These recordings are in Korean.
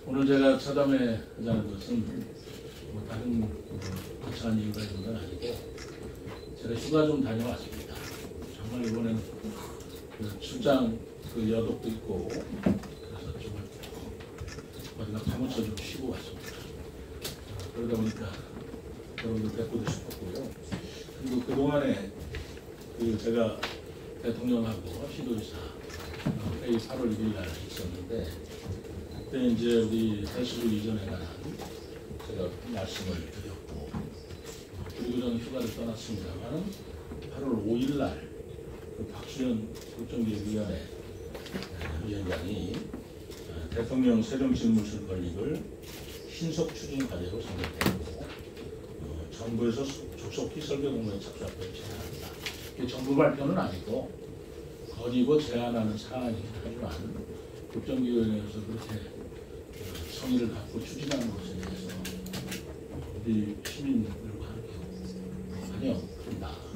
오늘 제가 차담회 하자는 것은 뭐 다른 거창한 이유가 있는 건 아니고 제가 휴가 좀 다녀왔습니다. 정말 이번에는 그 출장 그 여독도 있고 그래서 정말 어디가 파묻혀 좀 쉬고 왔습니다. 그러다 보니까 여러분들 뵙고도 싶었고요. 그리고 그동안에 그 제가 대통령하고 시도의사 회의 8월 1일 날 있었는데 그때 이제 우리 해수부 이전에 관한 제가 말씀을 드렸고 그리고 저는 휴가를 떠났습니다만 8월 5일 날 그 박수현 국정기획위원회 위원장이 대통령 세종직무실 건립을 신속 추진 과제로 선정했고 정부에서 조속히 설계 공모에 착수하도록 제안한다. 이게 정부 발표는 아니고 건의고 제안하는 사안이긴 하지만 국정기획위원회에서 그렇게 성의를 갖고 추진하는 것에 대해서 우리 시민들과 함께 환영한다.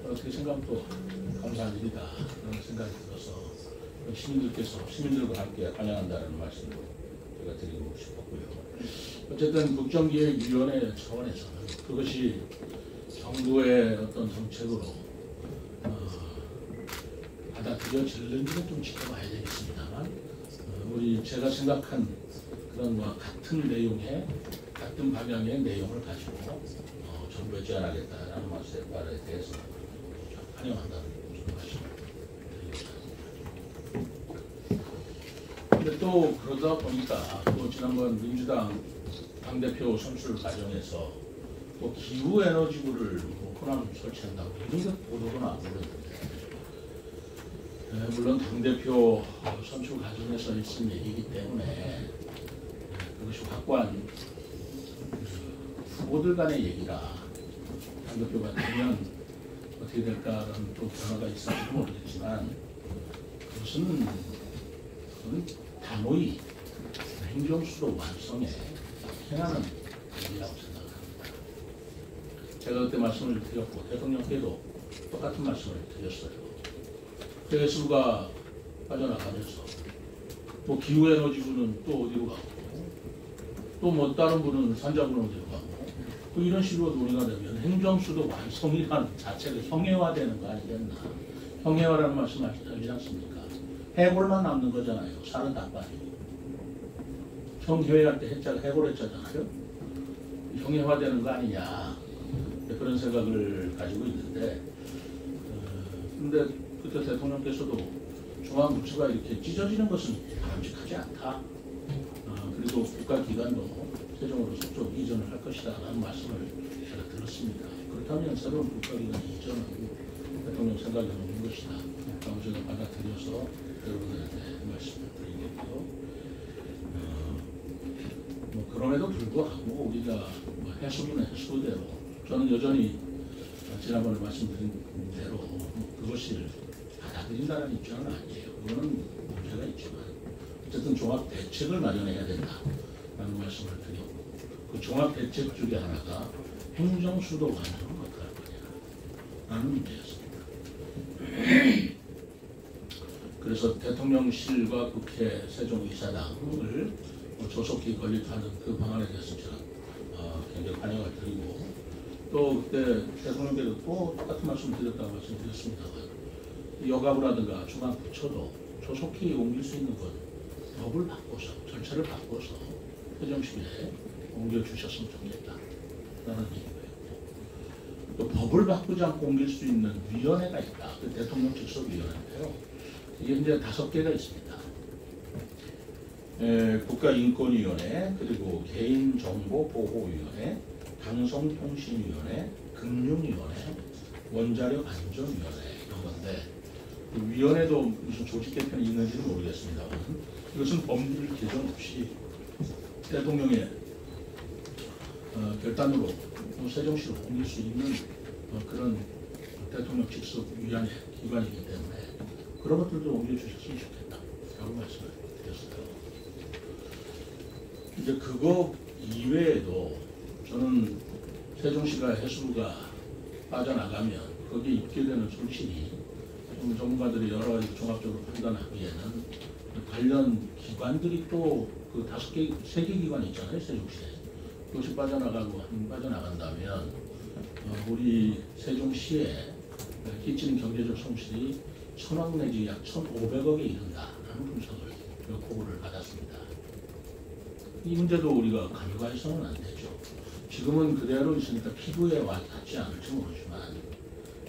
어떻게 생각도 감사한 일이다 라는 생각이 들어서 시민들과 함께 환영한다는 말씀을 제가 드리고 싶었고요. 어쨌든 국정기획위원회 차원에서는 그것이 정부의 어떤 정책으로 받아들여질는지는 좀 지켜봐야 되겠습니다만 우리 제가 생각한 그런 같은 내용의 같은 방향의 내용을 가지고 정부에 제안하겠다라는 말에 대해서 환영한다는 말씀을 드립니다. 근데 또 그러다 보니까 또 지난번 민주당 당대표 선출 과정에서 또 기후에너지부를 호남 설치한다고 이런 게 보도가 나오는데 물론 당대표 선출 과정에서 있은 얘기이기 때문에 그것이 확고한 후보들 간의 얘기라 당대표가 되면 어떻게 될까라는 또 변화가 있을지 모르겠지만 그것은 단호히 행정수도 완성에 행하는 일이라고 생각합니다. 제가 그때 말씀을 드렸고 대통령께도 똑같은 말씀을 드렸어요. 해수부가 빠져나가면서 또 기후에너지부는 또 어디로 가고 또 뭐 다른 부는 산자부는 어디로 가고 또 이런 식으로 논의가 되면 행정수도 완성이라는 자체가 형해화되는 거 아니겠나. 형해화라는 말씀 알지 않습니까? 해골만 남는 거잖아요. 살은 다 빠지고. 형해화할 때 해자가 해골했잖아요. 형해화되는 거 아니냐. 그런 생각을 가지고 있는데 근데 그때 대통령께서도 중앙부처가 이렇게 찢어지는 것은 바람직하지 않다. 그리고 국가기관도 세종으로 속속 이전을 할 것이다 라는 말씀을 제가 들었습니다. 그렇다면 새로운 국가기관 이전은 대통령 생각에 없는 것이다. 라고 제가 받아들여서 여러분들한테 말씀을 드리겠고요. 그럼에도 불구하고 우리가 해수부는 해수부대로 저는 여전히 지난번에 말씀드린 대로 그것을 받아들인다는 입장은 아니에요. 그거는 문제가 있지만 어쨌든 종합 대책을 마련해야 된다라는 말씀을 드리고 그 종합 대책 중에 하나가 행정수도 완성은 어떻게 할 거냐라는 문제였습니다. 그래서 대통령실과 국회 세종이사당을 조속히 건립하는 그 방안에 대해서 제가 굉장히 환영을 드리고 또 그때 대통령께도 또 똑같은 말씀 드렸다고 말씀드렸습니다만 여가부라든가 중앙부처도 조속히 옮길 수 있는 건 법을 바꿔서 절차를 바꿔서 세종시에 옮겨주셨으면 좋겠다라는 얘기가 있고 또 법을 바꾸지 않고 옮길 수 있는 위원회가 있다. 그 대통령 직속위원회인데요. 이게 이제 5개가 있습니다. 국가인권위원회, 그리고 개인정보보호위원회, 방송통신위원회, 금융위원회, 원자력안전위원회 이런 건데 그 위원회도 무슨 조직 개편이 있는지는 모르겠습니다만 이것은 법률 개정 없이 대통령의 결단으로 세종시로 옮길 수 있는 그런 대통령 직속 위원회 기관이기 때문에 그런 것들도 옮겨주셨으면 좋겠다라고 말씀을 드렸어요. 이제 그거 이외에도 저는 세종시가 해수부가 빠져나가면 거기에 입게 되는 손실이 좀 전문가들이 여러 가지 종합적으로 판단하기에는 관련 기관들이 또 그 5개, 3개 기관이 있잖아요, 세종시에. 그것이 빠져나간다면 우리 세종시에 끼치는 경제적 손실이 1,000억 내지 약 1,500억에 이른다라는 분석을 보고를 받았습니다. 이 문제도 우리가 간과해서는 안 되죠. 지금은 그대로 있으니까 피부에 닿지 않을지 모르지만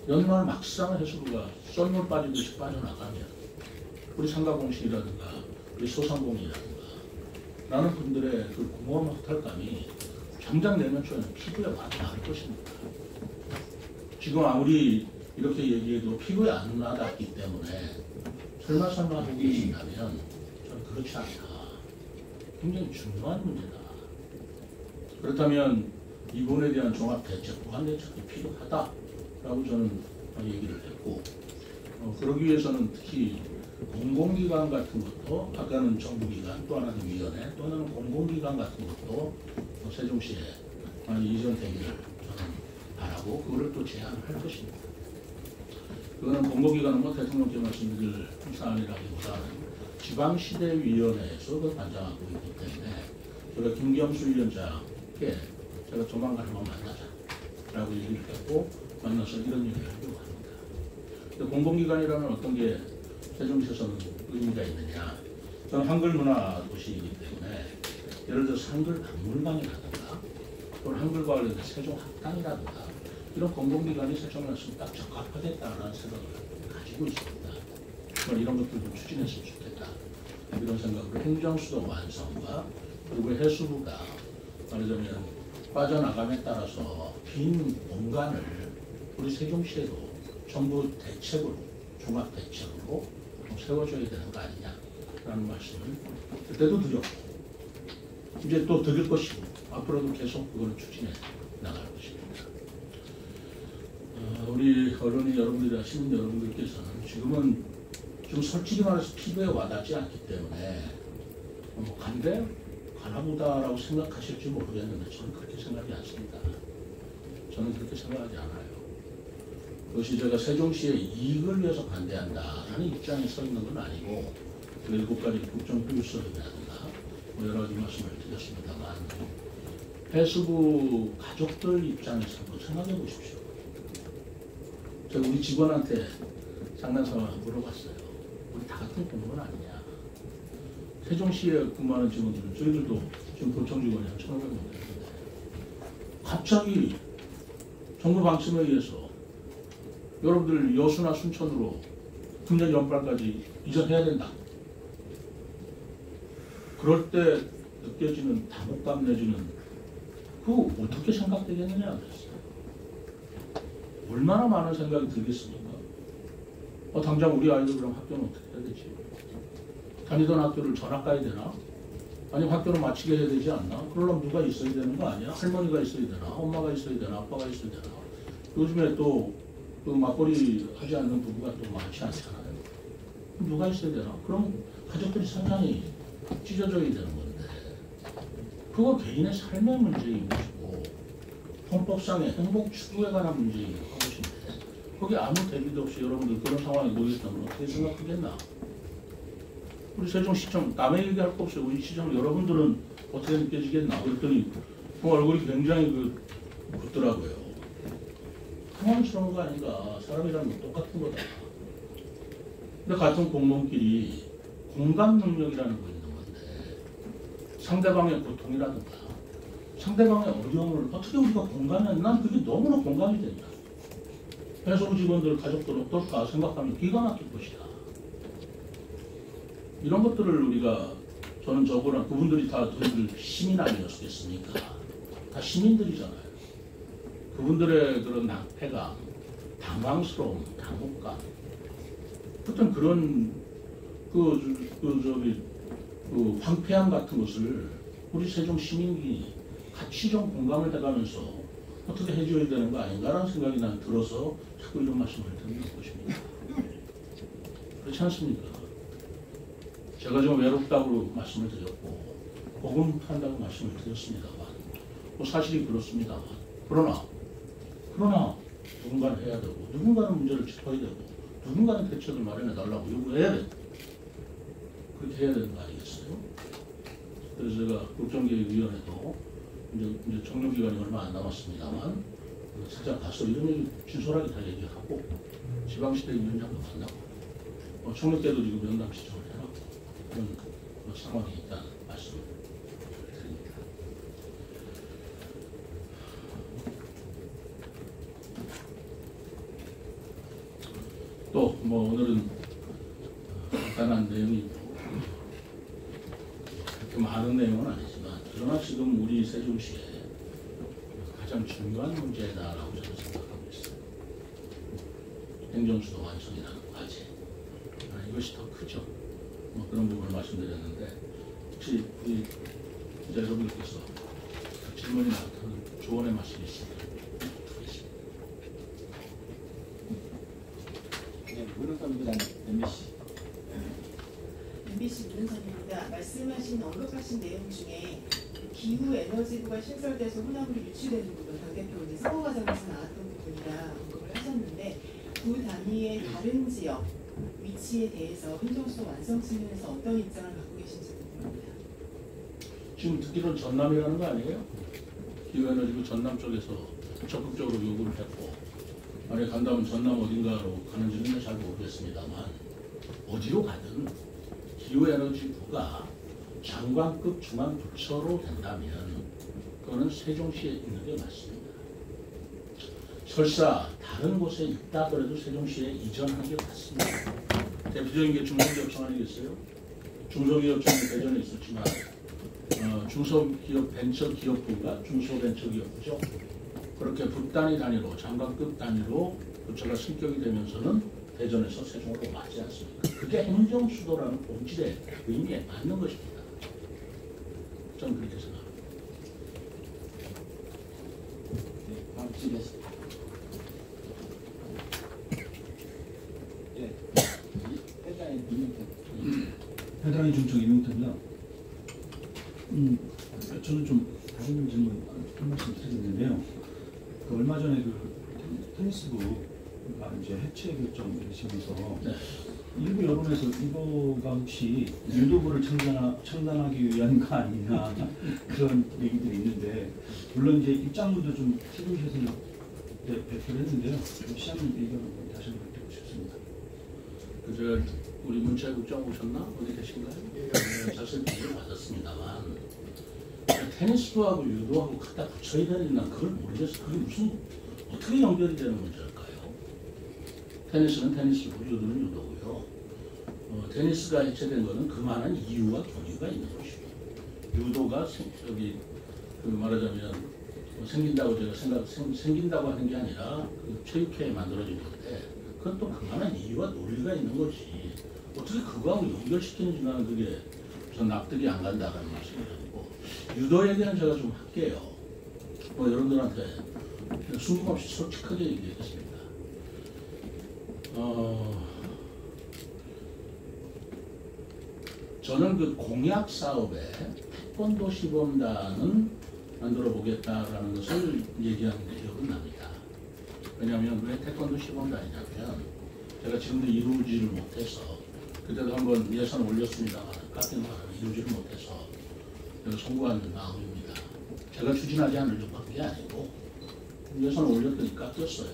연말 막상 해수부가 썰물 빠지듯이 빠져나가면 우리 상가공실이라든가 우리 소상공인이라든가 라는 분들의 그 고마운 허탈감이 당장 내년 초에는 피부에 닿을 것입니다. 지금 아무리 이렇게 얘기해도 피부에 안 와닿기 때문에 설마 하고 계신다면 저는 그렇지 않다. 굉장히 중요한 문제다. 그렇다면 이번에 대한 종합대책, 보완대책이 필요하다라고 저는 얘기를 했고 그러기 위해서는 특히 공공기관 같은 것도 아까는 정부기관, 또 하나는 위원회, 또 하나는 공공기관 같은 것도 세종시에 많이 이전되기를 저는 바라고 그거를 또 제안을 할 것입니다. 그거는 공공기관은 뭐 대통령께 말씀드릴 사안이라기보다는 지방시대위원회에서 그 관장하고 있기 때문에 제가 김경수 위원장께 제가 조만간 한번 만나자라고 얘기를 했고 만나서 이런 얘기를 하려고 합니다. 근데 공공기관이라면 어떤 게 세종시에서는 의미가 있느냐. 저는 한글 문화 도시이기 때문에 예를 들어서 한글 박물관이라든가 또는 한글과 관련된 세종학당이라든가 이런 공공기관이 세종에 왔으면 딱 적합하겠다라는 생각을 가지고 있습니다. 이런 것들도 추진했으면 좋겠다. 이런 생각으로 행정수도 완성과 그리고 해수부가 말하자면 빠져나감에 따라서 빈 공간을 우리 세종시에도 정부 대책으로 종합대책으로 세워줘야 되는 거 아니냐라는 말씀을 그때도 드렸고 이제 또 드릴 것이고 앞으로도 계속 그걸 추진해 나갈 것입니다. 우리 언론인 여러분들이나 시민 여러분들께서는 지금은 좀 솔직히 말해서 피부에 와닿지 않기 때문에 간대? 가나보다라고 생각하실지 모르겠는데 저는 그렇게 생각하지 않습니다. 저는 그렇게 생각하지 않아요. 그것이 제가 세종시의 이익을 위해서 반대한다라는 입장에 서 있는 건 아니고 7가지 국정효율성이라든가 여러 가지 말씀을 드렸습니다만 해수부 가족들 입장에서 한번 생각해 보십시오. 제가 우리 직원한테 장난삼아 물어봤어요. 우리 다 같은 공무원 아니냐. 세종시에 근무하는 직원들은 저희들도 지금 도청 직원이 한 1,500명 되는데 갑자기 정부 방침에 의해서 여러분들 여수나 순천으로 금년 연말까지 이전해야 된다. 그럴 때 느껴지는 당혹감 내지는 그거 어떻게 생각되겠느냐 그랬어요. 얼마나 많은 생각이 들겠습니까? 당장 우리 아이들 그럼 학교는 어떻게 해야 되지? 다니던 학교를 전학 가야 되나? 아니 학교를 마치게 해야 되지 않나? 그러려면 누가 있어야 되는 거 아니야? 할머니가 있어야 되나? 엄마가 있어야 되나? 아빠가 있어야 되나? 요즘에 또 그 맞벌이 하지 않는 부부가 또 많지 않잖아요. 누가 있어야 되나? 그럼 가족들이 상당히 찢어져야 되는 건데 그거 개인의 삶의 문제인 것이고 헌법상의 행복 추구에 관한 문제인 것인데 거기 아무 대비도 없이 여러분들 그런 상황에 놓여있다면 어떻게 생각하겠나? 우리 세종시청 남의 얘기할 거 없어요. 우리 시청 여러분들은 어떻게 느껴지겠나? 그랬더니 그 얼굴이 굉장히 굳더라고요. 당황스러운 거 아닌가? 사람이라는 건 똑같은 거다. 근데 같은 공무원끼리 공감 능력이라는 거 있는 건데 상대방의 고통이라든가 상대방의 어려움을 어떻게 우리가 공감해? 난 그게 너무나 공감이 된다. 해수부 직원들 가족들 어떨까 생각하면 기가 막힐 것이다. 이런 것들을 우리가 저는 저거랑 그분들이 다 저희들 시민 아니었겠습니까? 다 시민들이잖아요. 그분들의 그런 낭패감, 당황스러움, 당혹감, 어떤 그런 황폐함 같은 것을 우리 세종 시민이 같이 좀 공감을 해가면서 어떻게 해줘야 되는 거 아닌가라는 생각이 난 들어서 자꾸 이런 말씀을 드리는 것입니다. 그렇지 않습니까? 제가 좀 외롭다고 말씀을 드렸고 고군분투한다고 말씀을 드렸습니다만 사실이 그렇습니다만 그러나 누군가는 해야 되고 누군가는 문제를 짚어야 되고 누군가는 대책을 마련해 달라고 요구해야 되고 그렇게 해야 되는 거 아니겠어요? 그래서 제가 국정기획위원회도 이제 종료기간이 얼마 안 남았습니다만 살짝 가서 이런 얘기 진솔하게 다 얘기하고 지방시대위원장도 만나고 총리 때도 지금 면담 시청을 해놨고 그런 상황이 있다는 말씀을 드립니다. 또 뭐 오늘은 간단한 내용이 그렇게 많은 내용은 아니지만 그러나 지금 우리 세종시에 가장 중요한 문제다라고 저는 생각하고 있어요. 행정수도 완성이라는 과제. 이것이 더 크죠. 뭐 그런 부분을 말씀드렸는데 혹시 우리 기자여러분께서 질문이 나왔다면 조언의 말씀이 있습니다. 네, 문은선입니다. MBC. MBC 문은선입니다. 말씀하신 언급하신 내용 중에 기후에너지부가 신설돼서 혼합으로 유치되는 부분, 당 대표님 선거 과정에서 나왔던 부분이라 언급을 하셨는데 두 단위의 다른 지역 위치에 대해서 행정수도 완성 측면에서 어떤 입장을 갖고 계신지 궁금합니다. 지금 듣기로는 전남이라는 거 아니에요? 기후에너지부 전남 쪽에서 적극적으로 요구를 했고 만약에 간다면 전남 어딘가로 가는지는 잘 모르겠습니다만 어디로 가든 기후에너지부가 장관급 중앙부처로 된다면 그거는 세종시에 있는 게 맞습니다. 설사 다른 곳에 있다 그래도 세종시에 이전하는 게 맞습니다. 대표적인 게 중소기업청 아니겠어요? 중소기업청은 대전에 있었지만 중소기업 벤처기업부가 중소벤처기업부죠. 그렇게 부단위 단위로 장관급 단위로 부처가 승격이 되면서는 대전에서 세종으로 맞지 않습니까? 그게 행정수도라는 본질의 의미에 맞는 것입니다. 저는 그렇게 생각합니다. 네, 다음 질의하십니다. 예, 회장님 이명태. 해당의 중청 이명태입니다. 저는 좀 다른 질문 한 말씀 드리겠는데요. 그 얼마 전에 그 테니스부가 이제 해체 결정 내리시면서 네. 일부 여론에서 이거가 혹시 유도부를 창단하기 위한 거 아니냐 그런 얘기들이 있는데 물론 이제 입장문도 좀 세종시에서 발표를 했는데요. 시장님 의견을 다시 한번 듣고 싶습니다. 그저 우리 문체국장 오셨나? 어디 계신가요? 네, 자세히 보기를 받았습니다만 테니스부하고 유도하고 갖다 붙여야 되나 그걸 모르겠어요. 그게 무슨 어떻게 연결이 되는 문제일까요? 테니스는 테니스고 유도는 유도고요. 테니스가 해체된 거는 그만한 이유와 경위가 있는 것이고 유도가 그 말하자면 생긴다고 제가 생긴다고 하는 게 아니라 그 체육회에 만들어진 건데 그건 또 그만한 이유와 논리가 있는 것이 어떻게 그거하고 연결시키는지 나는 그게 전 납득이 안 간다라는 말씀을 드리고 유도 얘기는 제가 좀 할게요. 여러분들한테 숨김없이 솔직하게 얘기하겠습니다. 저는 그 공약 사업에 태권도 시범단은 만들어 보겠다라는 것을 얘기한 기억은 납니다. 왜냐하면 왜 태권도 시범단이냐면 제가 지금도 이루지를 못해서 그때도 한번 예산 올렸습니다만 깎인 바람에 이루지를 못해서 제가 송구한 마음입니다. 제가 추진하지 않으려고 한 게 아니고 예산 올렸더니 깎였어요.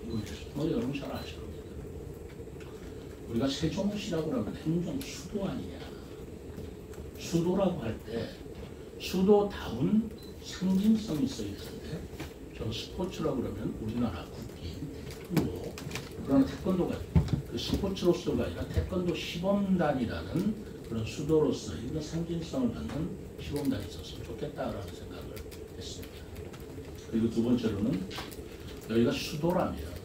이거 여러분 잘 아실 겁니다. 우리가 세종시라고 하면 행정 수도 아니냐. 수도라고 할 때 수도다운 상징성이 있어야 되는데 저 스포츠라고 그러면 우리나라 국기인 태권도 그러나 태권도가 그 스포츠로서가 아니라 태권도 시범단이라는 그런 수도로서의 그런 상징성을 갖는 시범단이 있었으면 좋겠다라는 생각을 했습니다. 그리고 두 번째로는 여기가 수도라면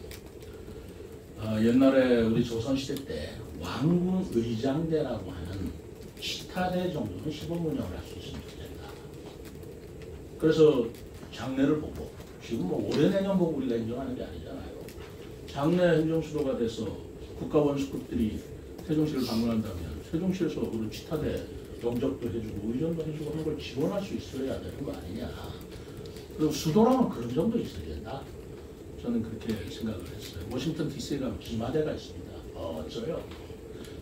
옛날에 우리 조선시대 때 왕궁 의장대라고 하는 시타대 정도는 시범 운영을 할 수 있으면 좋겠다. 그래서 장래를 보고 지금 뭐 올해 내년 보고 우리가 인정하는 게 아니잖아요. 장래 행정수도가 돼서 국가원수급들이 세종시를 방문한다면 세종시에서 우리 시타대 영접도 해주고 의전도 해주고 하는 걸 지원할 수 있어야 되는 거 아니냐. 그리고 수도라면 그런 정도 있어야 된다. 저는 그렇게 생각을 했어요. 워싱턴 DC에 가면 기마대가 있습니다. 어쩌요?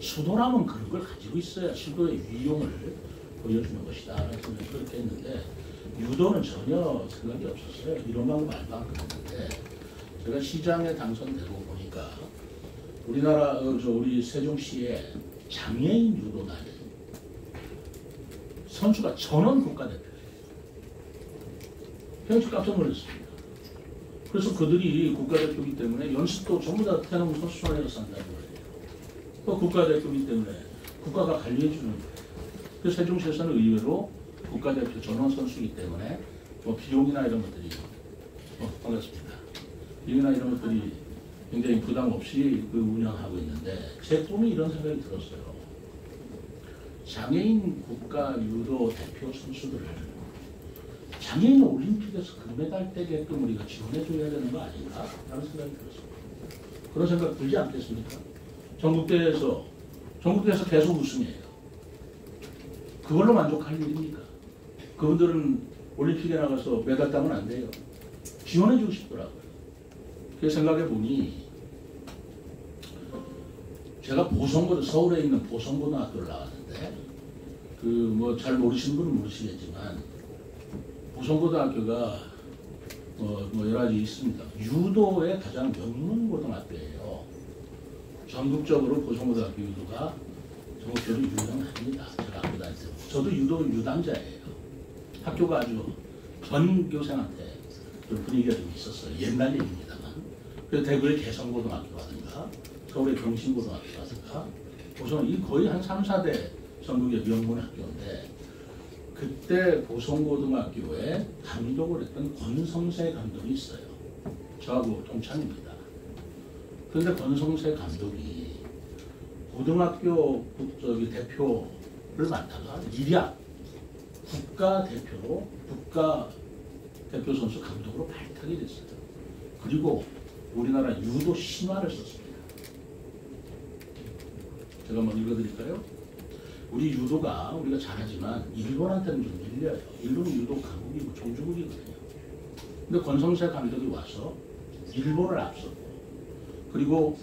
수도라면 그런 걸 가지고 있어야 수도의 위용을 보여주는 것이다 라는 생각을 그렇게 했는데 유도는 전혀 생각이 없었어요. 이런 방법 말도 안 했는데 제가 시장에 당선되고 보니까 우리나라 우리 세종시에 장애인 유도단이 선수가 전원 국가대표예요. 그래서 깜짝 놀랐습니다. 그래서 그들이 국가대표이기 때문에 연습도 전부 다 태릉 선수촌에서 산다는 거예요. 또 국가대표이기 때문에 국가가 관리해 주는 거예요. 그래서 세종시에서는 의외로 국가대표 전원 선수이기 때문에 뭐 비용이나 이런 것들이 반갑습니다. 비용이나 이런 것들이 굉장히 부담 없이 운영하고 있는데 제 꿈이 이런 생각이 들었어요. 장애인 국가 유도 대표 선수들을 장애인 올림픽에서 금메달 떼게끔 우리가 지원해줘야 되는 거 아닌가? 라는 생각이 들었습니다. 그런 생각 들지 않겠습니까? 전국대회에서 계속 우승해요. 그걸로 만족할 일입니까? 그분들은 올림픽에 나가서 메달 따면 안 돼요. 지원해주고 싶더라고요. 그래서 생각해 보니 제가 서울에 있는 보성고등학교를 나왔는데 뭐 잘 모르시는 분은 모르시겠지만 보성고등학교가 뭐 여러 가지 있습니다. 유도의 가장 명문 고등학교예요. 전국적으로 보성고등학교 유도가 전국적으로 유명합니다. 제가 학교 다닐 때. 저도 유도 유단자예요. 학교가 아주 전 교생한테 좀 분위기가 좀 있었어요. 옛날 얘기입니다만. 그래서 대구의 개성고등학교라든가 서울의 경신고등학교라든가 보성 거의 한 3, 4대 전국의 명문 학교인데 그때 보성고등학교에 감독을 했던 권성세 감독이 있어요. 저하고 동창입니다. 그런데 권성세 감독이 고등학교 대표를 맡다가 일약 국가대표 선수 감독으로 발탁이 됐어요. 그리고 우리나라 유도 신화를 썼습니다. 제가 한번 읽어드릴까요? 우리 유도가 우리가 잘하지만 일본한테는 좀 밀려요. 일본은 유도 강국이고 종주국이거든요. 근데 권성세 감독이 와서 일본을 앞섰고 그리고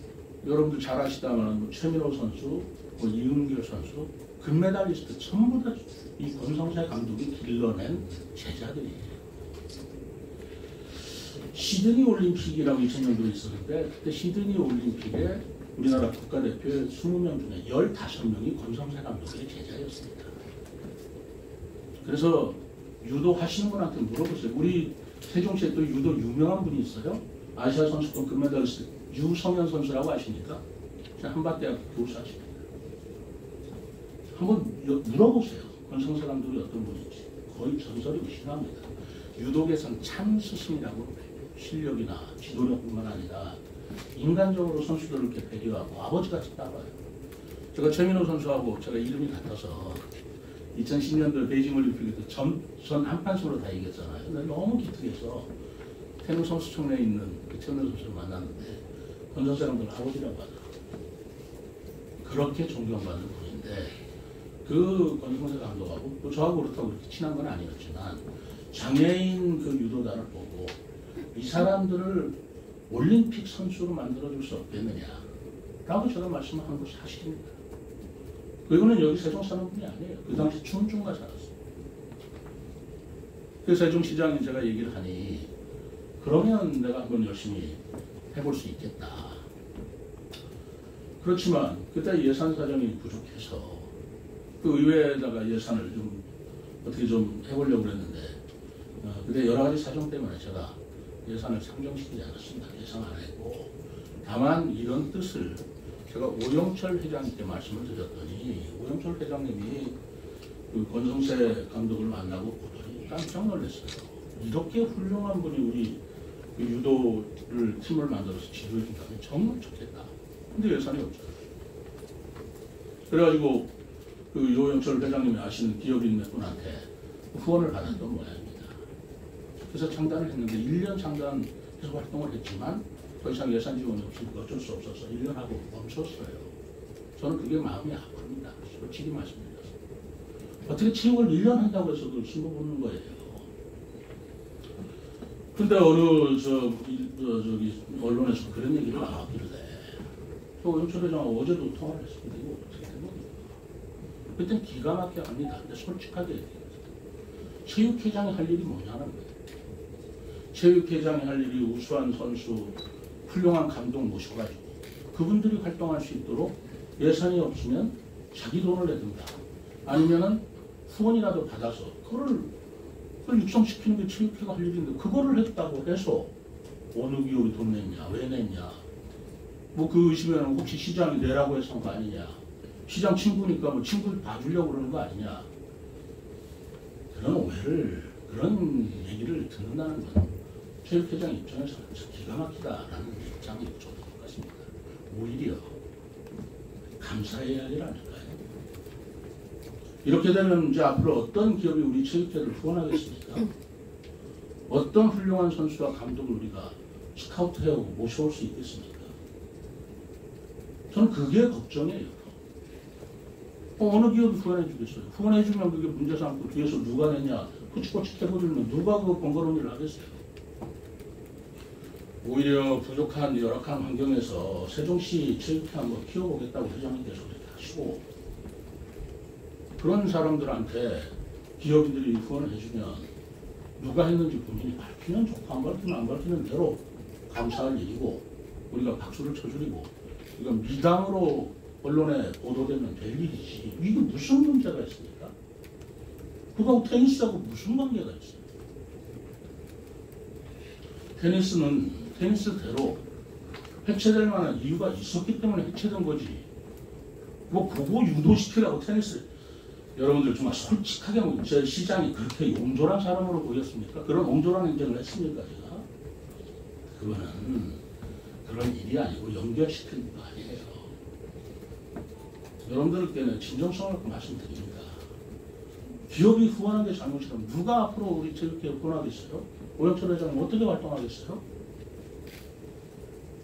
여러분들 잘 아시다만 최민호 선수, 이은결 선수 금메달리스트 전부 다 이 권성세 감독이 길러낸 제자들이에요. 시드니 올림픽이라고 2000년도에 있었는데 그때 시드니 올림픽에 우리나라 국가대표 20명 중에 15명이 권성세 감독의 제자였습니다. 그래서 유도 하시는 분한테 물어보세요. 우리 세종시에 또 유도 유명한 분이 있어요. 아시아 선수권 금메달리스트 유성현 선수라고 아십니까? 한밭대학교 교수하십니다. 한번 물어보세요. 권성세 감독이 어떤 분인지. 거의 전설이고 신화입니다. 유도계선 참 스승이라고 해요. 실력이나 지도력뿐만 아니라 인간적으로 선수들을 이렇게 배려하고 아버지같이 따라요. 제가 최민호 선수하고 제가 이름이 같아서 2010년도 베이징 올림픽에도 전 한판승으로 다 이겼잖아요. 근데 너무 기특해서 태릉 선수촌에 있는 그 최민호 선수를 만났는데 권성세 감독을 아버지라고 하더라고요. 그렇게 존경받는 분인데 그 권성세 감독하고 또 저하고 그렇다고 그렇게 친한 건 아니었지만 장애인 그 유도단을 보고 이 사람들을 올림픽 선수로 만들어줄 수 없겠느냐라고 제가 말씀한 것이 사실입니다. 그리고는 여기 세종 사는 분이 아니에요. 그 당시 춘중가 살았어요. 그래서 세종시장에 제가 얘기를 하니 그러면 내가 한번 열심히 해볼 수 있겠다. 그렇지만 그때 예산 사정이 부족해서 그 의회에다가 예산을 좀 어떻게 좀 해보려고 그랬는데 근데 여러 가지 사정 때문에 제가 예산을 상정시키지 않았습니다. 예상 안 했고 다만 이런 뜻을 제가 오영철 회장님께 말씀을 드렸더니 오영철 회장님이 그 권성세 감독을 만나고 보더니 깜짝 놀랐어요. 이렇게 훌륭한 분이 우리 그 유도를 팀을 만들어서 지도해 준다면 정말 좋겠다. 근데 예산이 없어요. 그래가지고 그 오영철 회장님이 아시는 기업인 몇 분한테 후원을 받았던 모양입니다. 그래서 창단을 했는데 1년 창단해서 활동을 했지만 더 이상 예산 지원이 없으니까 어쩔 수 없어서 1년 하고 멈췄어요. 저는 그게 마음이 아픕니다. 솔직히 말씀드려서. 어떻게 체육을 1년 한다고 해서 그 신고 붙는 거예요. 근데 어느 저기 언론에서 그런 얘기를 하길래 저 오영철 회장하고 어제도 통화를 했습니다. 이거 어떻게 된 겁니까? 그땐 기가 막히게 합니다. 근데 솔직하게 얘기해요. 체육회장이 할 일이 뭐냐는 거예요. 체육회장이 할 일이 우수한 선수, 훌륭한 감독 모셔가지고 그분들이 활동할 수 있도록 예산이 없으면 자기 돈을 내든가 아니면은 후원이라도 받아서 그걸 육성시키는 게 체육회가 할 일인데 그거를 했다고 해서 어느 기업이 돈 냈냐, 왜 냈냐, 뭐 그 의심에는 혹시 시장이 내라고 해서 한 거 아니냐, 시장 친구니까 뭐 친구를 봐주려고 그러는 거 아니냐, 그런 오해를, 그런 얘기를 듣는다는 건 체육회장 입장에서는 기가 막히다라는 입장이 좀 될 것입니다. 오히려 감사해야 할 일 아닐까요? 이렇게 되면 이제 앞으로 어떤 기업이 우리 체육회를 후원하겠습니까? 어떤 훌륭한 선수와 감독을 우리가 스카우트해오고 모셔올 수 있겠습니까? 저는 그게 걱정이에요. 어느 기업이 후원해주겠어요? 후원해주면 그게 문제 삼고 뒤에서 누가 냈냐 꼬치꼬치 해버리면 누가 그 번거로운 일을 하겠어요? 오히려 부족한 열악한 환경에서 세종시 체육회 한번 키워보겠다고 회장님께서 그렇게 하시고 그런 사람들한테 기업인들이 후원을 해주면 누가 했는지 본인이 밝히면 좋고 안 밝히면 안 밝히는 대로 감사할 일이고 우리가 박수를 쳐주리고 이건 미담으로 언론에 보도되면 될 일이지 이게 무슨 문제가 있습니까? 그거하고 테니스하고 무슨 관계가 있어요? 테니스는 테니스대로 해체될 만한 이유가 있었기 때문에 해체된 거지 뭐 그거 유도시키려고 테니스 여러분들 정말 솔직하게 제 시장이 그렇게 옹졸한 사람으로 보였습니까? 그런 옹졸한 행정을 했습니까 제가? 그거는 그런 일이 아니고 연결시키는 거 아니에요. 여러분들께는 진정성을 갖고 말씀드립니다. 기업이 후원한 게 잘못이라면 누가 앞으로 우리 체육회에 후원하겠어요? 오영철 회장은 어떻게 활동하겠어요?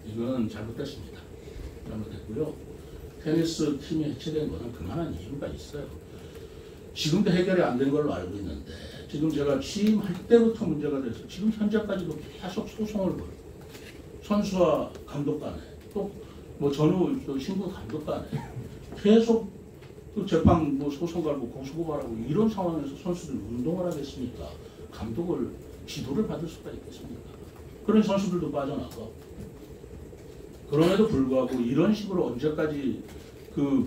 이건 잘못됐습니다. 잘못됐고요. 테니스 팀이 해체된 것은 그만한 이유가 있어요. 지금도 해결이 안 된 걸로 알고 있는데 지금 제가 취임할 때부터 문제가 돼서 지금 현재까지도 계속 소송을 벌여요. 선수와 감독 간에 또 뭐 전후 신구 감독 간에 계속 또 재판 뭐 소송 걸고 고소고발하고 이런 상황에서 선수들이 운동을 하겠습니까? 감독을 지도를 받을 수가 있겠습니까? 그런 선수들도 빠져나가고 그럼에도 불구하고 이런 식으로 언제까지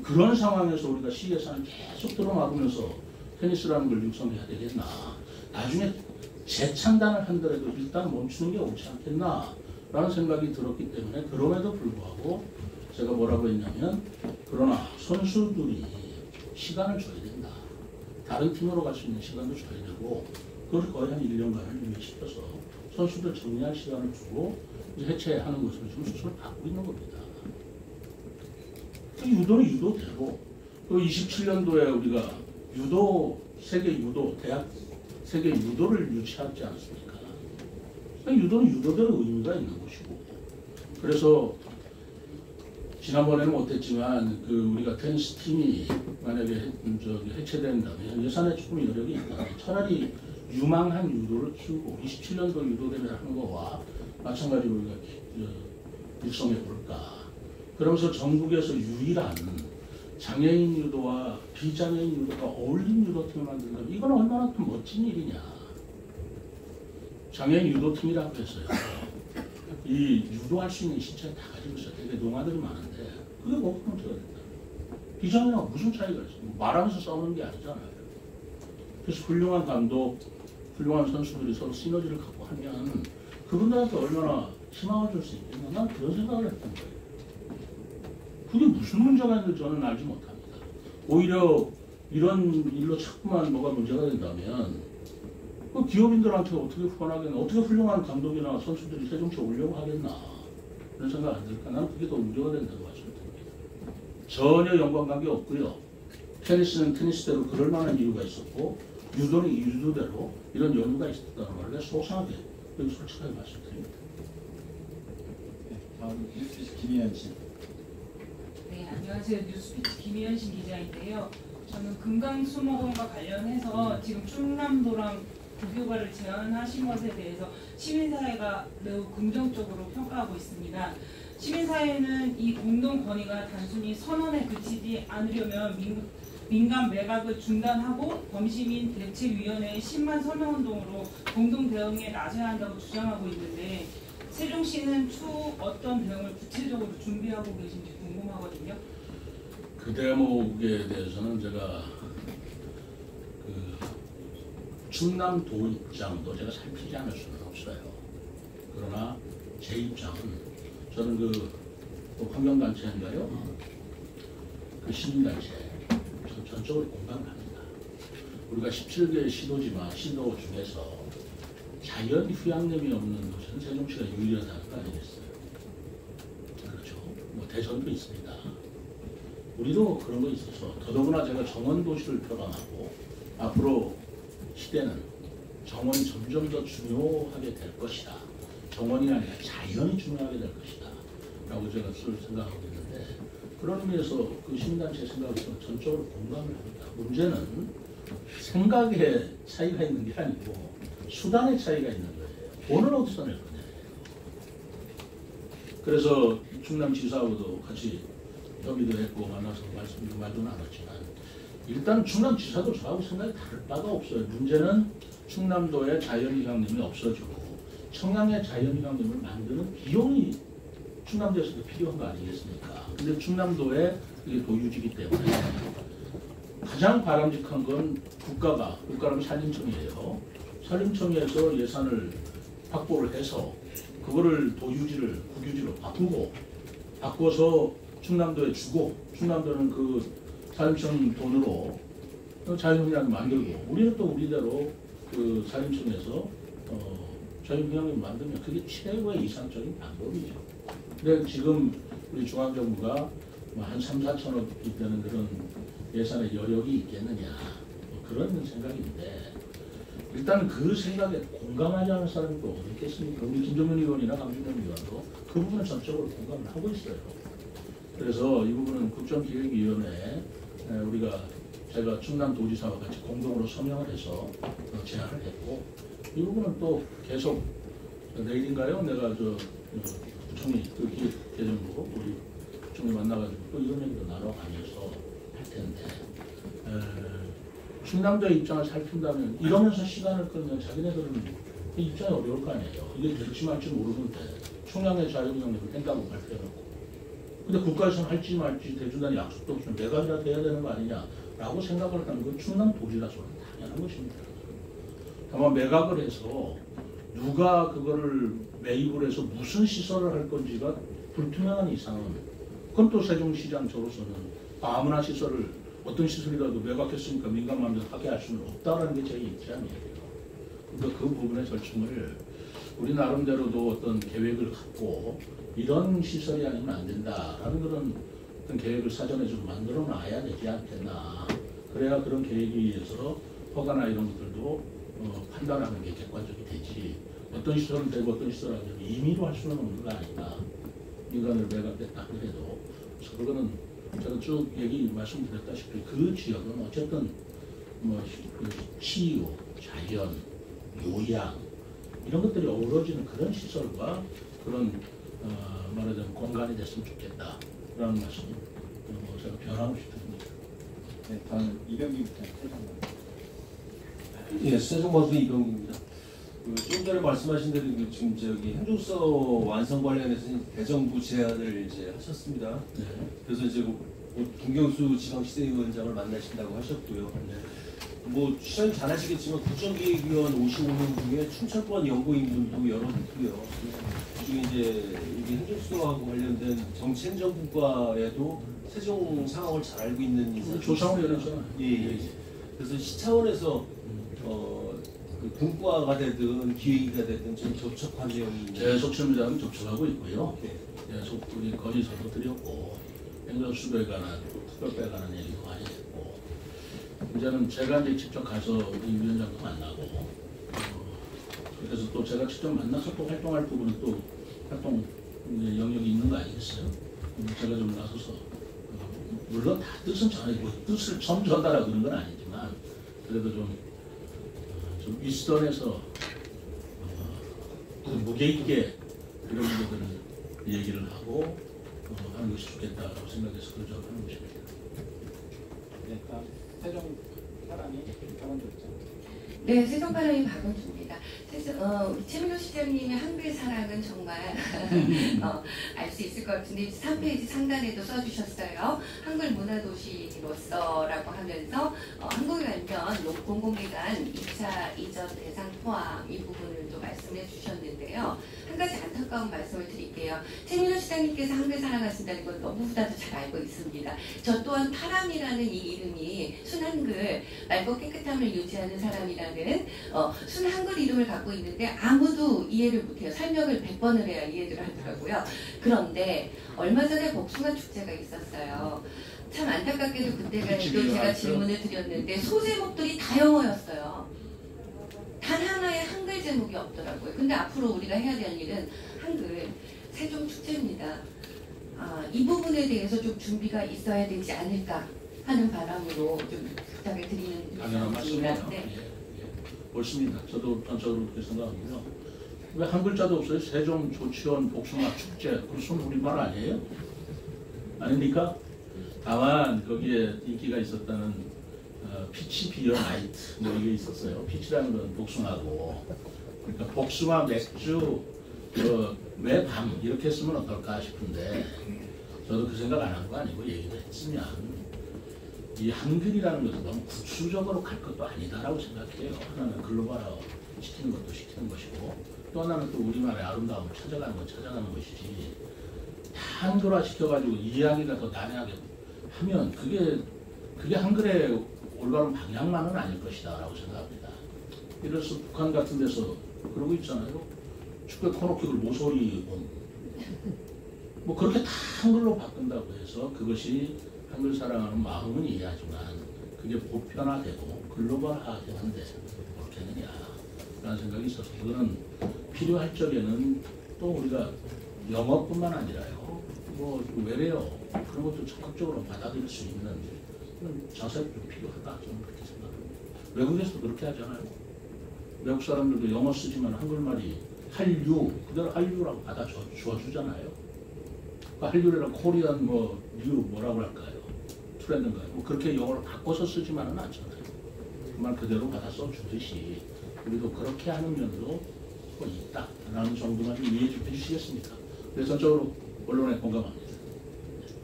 그런 상황에서 우리가 시예산을 계속 들어막으면서 테니스라는 걸 육성해야 되겠나? 나중에 재창단을 한다라도 일단 멈추는 게 옳지 않겠나? 라는 생각이 들었기 때문에 그럼에도 불구하고 제가 뭐라고 했냐면 그러나 선수들이 시간을 줘야 된다. 다른 팀으로 갈 수 있는 시간도 줘야 되고 그걸 거의 한 1년간을 유예시켜서 선수들 정리할 시간을 주고 이제 해체하는 것으로 지금 수술을 받고 있는 겁니다. 유도는 유도대로 또 27년도에 우리가 유도 세계 유도 대학 세계 유도를 유치하지 않았습니까? 유도는 유도대로 의미가 있는 것이고 그래서 지난번에는 못했지만 우리가 테니스 팀이 만약에 해체된다면 예산에 조금 여력이 있다. 차라리 유망한 유도를 키우고 27년도 유도대회를 하는 거와 마찬가지로 우리가 육성해 볼까. 그러면서 전국에서 유일한 장애인 유도와 비장애인 유도가 어울린 유도팀을 만든다. 이건 얼마나 또 멋진 일이냐. 장애인 유도팀이라고 했어요. 이 유도할 수 있는 신체를 다 가지고 있어요. 되게 농아들이 많은데 그게 뭐가 문제가 된다. 비장애인하고 무슨 차이가 있어요? 말하면서 싸우는 게 아니잖아요. 그래서 훌륭한 감독, 훌륭한 선수들이 서로 시너지를 갖고 하면 그분들한테 얼마나 희망을 줄 수 있겠나. 난 그런 생각을 했던 거예요. 그게 무슨 문제가 있는지 저는 알지 못합니다. 오히려 이런 일로 자꾸만 뭐가 문제가 된다면 그 기업인들한테 어떻게 후원하겠나, 어떻게 훌륭한 감독이나 선수들이 세종시에 오려고 하겠나 그런 생각 안 들까? 나는 그게 더 문제가 된다고 말씀드립니다. 전혀 연관관계 없고요. 테니스는 테니스대로 그럴 만한 이유가 있었고 유도는 유도대로 이런 연유가 있었다는 걸 소상하게 여기 솔직하게 말씀드립니다. 네, 다음 뉴스피치 김희연 씨. 네, 안녕하세요. 뉴스피치 김희연신 기자인데요. 저는 금강수목원과 관련해서 지금 충남도랑 국유화를 제안하신 것에 대해서 시민사회가 매우 긍정적으로 평가하고 있습니다. 시민사회는 이 공동 건의가 단순히 선언에 그치지 않으려면 민간 매각을 중단하고 범시민 대책위원회의 10만 서명운동으로 공동 대응에 나서야 한다고 주장하고 있는데 세종시는 추후 어떤 대응을 구체적으로 준비하고 계신지 궁금하거든요. 그 대목에 대해서는 제가 그 충남도 입장도 제가 살피지 않을 수는 없어요. 그러나 제 입장은 저는 그 환경단체인가요? 그 시민단체 전적으로 공감을 합니다. 우리가 17개 시도지만 시도 중에서 자연 휴양림이 없는 곳은 세종시가 유일하다는 거 아니겠어요? 그렇죠. 뭐 대전도 있습니다. 우리도 그런 거 있어서 더더구나 제가 정원도시를 표방하고 앞으로 시대는 정원이 점점 더 중요하게 될 것이다. 정원이 아니라 자연이 중요하게 될 것이다. 라고 제가 생각하고 있는데 그런 의미에서 그 시민단체 생각을 전적으로 공감을 합니다. 문제는 생각의 차이가 있는 게 아니고 수단의 차이가 있는 거예요. 돈을 어디서 낼 거냐. 그래서 충남지사하고도 같이 협의도 했고 만나서 말도 나눴지만 일단 충남지사도 저하고 생각이 다를 바가 없어요. 문제는 충남도의 자연휴양림이 없어지고 청양의 자연휴양림을 만드는 비용이 충남도에서도 필요한 거 아니겠습니까? 근데 충남도의 이게 도유지이기 때문에 가장 바람직한 건 국가라면 산림청이에요. 산림청에서 예산을 확보를 해서 그거를 도유지를 국유지로 바꿔서 충남도에 주고 충남도는 그 산림청 돈으로 자연휴양림 만들고 우리는 또 우리대로 그 산림청에서 자연휴양림 만들면 그게 최고의 이상적인 방법이죠. 근데 지금 우리 중앙정부가 한 3, 4천억이 되는 그런 예산의 여력이 있겠느냐 그런 생각인데 일단 그 생각에 공감하지 않는 사람이 또 어디 있겠습니까? 우리 김종민 의원이나 강준영 의원도 그 부분은 전적으로 공감을 하고 있어요. 그래서 이 부분은 국정기획위원회에 제가 충남도지사와 같이 공동으로 서명을 해서 제안을 했고 이 부분은 또 계속 내일인가요? 내가 부총리 그 기획재정부 우리 부총리 만나가지고 또 이런 얘기도 나눠가면서 할 텐데 충남도의 입장을 살핀다면 이러면서 시간을 끌면 자기네들은 입장이 어려울 거 아니에요. 이게 될지 말지 모르는데 총량의 자연휴양림을 뺀다고 발표해놓고 근데 국가에서는 할지 말지 대준단이 약속도 없으면 매각이라도 해야 되는 거 아니냐라고 생각을 하는 건 충남도지라서는 당연한 것입니다. 다만 매각을 해서 누가 그거를 매입을 해서 무슨 시설을 할 건지가 불투명한 이상은 그건 또 세종시장 저로서는 아무나 시설을 어떤 시설이라도 매각했으니까 민간 마음대로 하게 할 수는 없다는 게 제 입장이에요. 그러니까 그 부분의 절충을 우리 나름대로도 어떤 계획을 갖고 이런 시설이 아니면 안 된다라는 그런 어떤 계획을 사전에 좀 만들어 놔야 되지 않겠나. 그래야 그런 계획에 의해서 허가나 이런 것들도 판단하는 게 객관적이 되지. 어떤 시설은 되고 어떤 시설은 안 되고 임의로 할 수는 없는 거 아닌가. 민간을 매각했다 하더라도 그래서 그거는 제가 쭉 말씀드렸다시피 그 지역은 어쨌든 치유, 자연, 요양 이런 것들이 어우러지는 그런 시설과 그런 말하자면 공간이 됐으면 좋겠다라는 말씀 제가 변함없이 드립니다. 네, 다음 이병기부터 예, 세종마수 이병기입니다. 좀 전에 말씀하신 대로 지금 행정서 완성 관련해서 대정부 제안을 이제 하셨습니다. 네. 그래서 이제 김경수 지방시의원장을 만나신다고 하셨고요. 네. 뭐 취재는 잘 아시겠지만 국정기획위원 55명 중에 춘천권 연구인분도 여러 있고요. 그중에 이제 행정수하고 관련된 정치행정분과에도 세종 상황을 잘 알고 있는 인사가 조상우 의원이잖아요. 예. 그래서 시 차원에서 그 분과가 되든 기획위가 되든 좀 접촉한 내용이 계속 실무자는 접촉하고 있고요. 네. 계속 우리 건의서도 드렸고 행정수도에 관한 특별법에 관한 얘기도 많이 했고 이제는 제가 이제 직접 가서 이 위원장도 만나고 그래서 또 제가 직접 만나서 또 활동할 부분은 또 활동 영역이 있는 거 아니겠어요? 제가 좀 나서서 물론 다 뜻은 전하고 뜻을 처음 전달하고 그런 건 아니지만 그래도 좀 윗선에서 무게 있게 이런 문제들을 얘기를 하고 하는 것이 좋겠다고 생각해서 그런 작업을 하는 것입니다. 네, 다음 세종 사람이 박원주죠. 네, 세종바람이 박원주입니다. 우리 최민호 시장님의 한글 사랑은 정말 알 수 있을 것 같은데 3페이지 상단에도 써주셨어요. 한글 문화도시로서라고 하면서 한국에 가면 공공기관 2차 이전 대상 포함 이 부분을 또 말씀해 주셨는데요. 한 가지 안타까운 말씀을 드릴게요. 최민호 시장님께서 한글 사랑하신다는 건 너무나도 잘 알고 있습니다. 저 또한 파람이라는 이 이름이 순한글, 맑고 깨끗함을 유지하는 사람이라는 순한글 이름을 갖고 있는데 아무도 이해를 못해요. 설명을 100번을 해야 이해를 하더라고요. 그런데 얼마 전에 복숭아 축제가 있었어요. 참 안타깝게도 그때가 또 제가 질문을 드렸는데 소제목들이 다 영어였어요. 단 하나의 한글 제목이 없더라고요. 근데 앞으로 우리가 해야 될 일은 한글 세종 축제입니다. 이 부분에 대해서 좀 준비가 있어야 되지 않을까 하는 바람으로 좀 부탁을 드리는 당연한 말씀이에요. 네. 옳습니다. 저도 전적으로 그렇게 생각합니다. 왜 한 글자도 없어요? 세종 조치원 복숭아 축제. 그것은 우리말 아니에요? 아닙니까? 다만 거기에 인기가 있었다는 피치 비어 나이트 뭐 이게 있었어요. 피치라는 건 복숭아고, 그러니까 복숭아 맥주 매밤 이렇게 쓰면 어떨까 싶은데 저도 그 생각 안 한 거 아니고 얘기를 했으면 이 한글이라는 것은 너무 국수적으로 갈 것도 아니다라고 생각해요. 하나는 글로벌화 시키는 것도 시키는 것이고, 또 하나는 또 우리말의 아름다움을 찾아가는 건 찾아가는 것이지, 한글화 시켜가지고 이야기가 더 난해하게 하면 그게 한글의 올바른 방향만은 아닐 것이다 라고 생각합니다. 예를 들어서 북한 같은 데서 그러고 있잖아요. 축구에 코너킥을 모서리 뭐 그렇게 다 한글로 바꾼다고 해서 그것이 한글 사랑하는 마음은 이해하지만 그게 보편화되고 글로벌화되는데 그렇겠느냐 라는 생각이 있어서 그거는 필요할 적에는 또 우리가 영어뿐만 아니라요, 뭐 외래어 그런 것도 적극적으로 받아들일 수 있는 그런 자세가 좀 필요하다, 저는 그렇게 생각합니다. 외국에서도 그렇게 하잖아요. 외국 사람들도 영어 쓰지만 한글말이 한류, 그대로 한류라고 받아주잖아요. 한류라는 코리안 뭐라고 할까요? 트렌드인가요? 뭐 그렇게 영어를 바꿔서 쓰지만은 않잖아요. 그 말 그대로 받아 써주듯이 우리도 그렇게 하는 면도 있다라는 정도만 좀 이해해 주시겠습니까? 그래서 전적으로 언론에 공감합니다.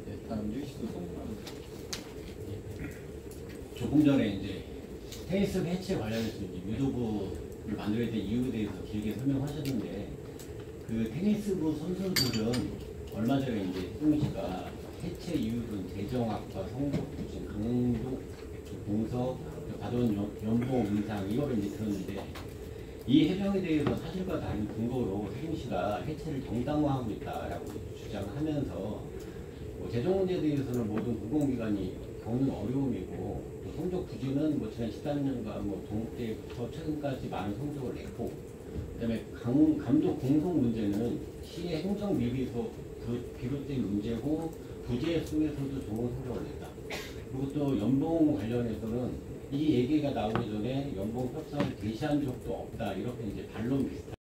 네, 다음 뉴시도 송입니다. 조금 전에 이제 테니스 해체 관련해서 이제 유도부를 만들어야 될 이유에 대해서 길게 설명하셨는데, 그 테니스부 선수들은 얼마 전에 이제 홍민 씨가 해체 이유는 재정학과 성적 부진, 강도 공석, 받은 연봉 인상 이거를 이제 들었는데, 이 해명에 대해서 사실과 다른 근거로 홍민 씨가 해체를 정당화하고 있다라고 주장하면서 뭐 재정 문제에 대해서는 모든 공공기관이 겪는 어려움이고, 또 성적 부진은 뭐 지난 13년간 뭐 동국대부터 최근까지 많은 성적을 냈고, 그다음에 감독 공석 문제는 시의 행정 미비에서 비롯된 문제고, 부재 속에서도 좋은 성적을 냈다. 그리고 또 연봉 관련해서는 이 얘기가 나오기 전에 연봉 협상을 개시한 적도 없다, 이렇게 이제 반론 비슷한